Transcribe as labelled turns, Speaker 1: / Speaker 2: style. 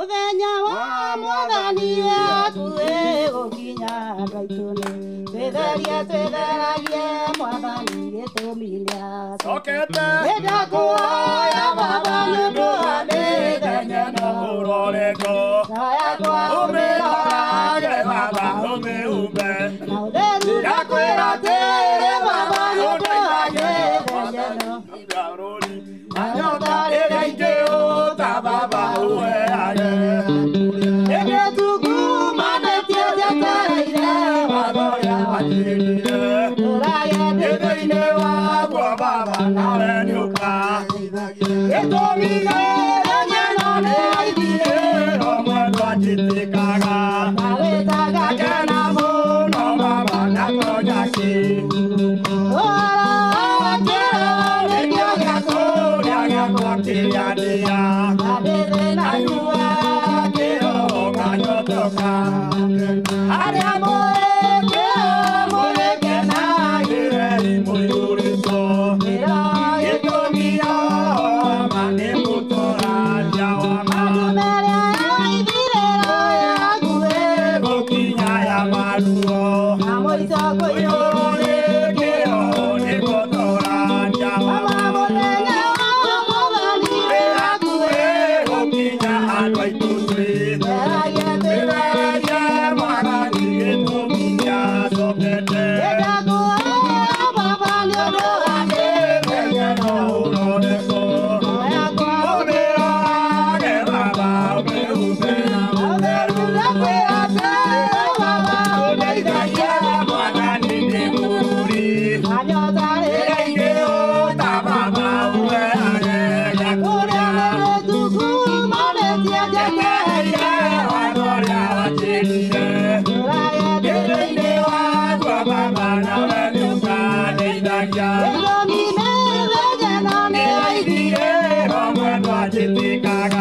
Speaker 1: Muthenya wa mwathani atuwe gokinya ndaitune twetheragie mwathani gitumilia
Speaker 2: Sokete
Speaker 1: ndakuoya baba nundu wa mithenya no
Speaker 2: uroreko
Speaker 1: ngaya kwa
Speaker 2: umirage baba umiumbe
Speaker 1: na utheru ndakwira tiri baba nundu wa mithenya no
Speaker 2: anyota ĩrĩa ta baba uheage
Speaker 1: ege tukumanetie njetereire
Speaker 2: wagoya watirire ĩthĩ-inĩ wakwa baba nawe nĩũka
Speaker 1: gĩtũmire nyeno nĩ aithire
Speaker 2: omwe twajĩtĩkaga
Speaker 1: nawĩtaga
Speaker 2: akena mũno baba nakonjaki kĩrĩanĩya kĩroga nyotoka
Speaker 1: arĩa
Speaker 2: mũrĩkenagĩrei mũihũrĩtwo gĩtũmia ma nĩ mũtũrania wa gũkinya ya maruo mũihũrĩkĩro nĩ mũtũrania wa Chicago.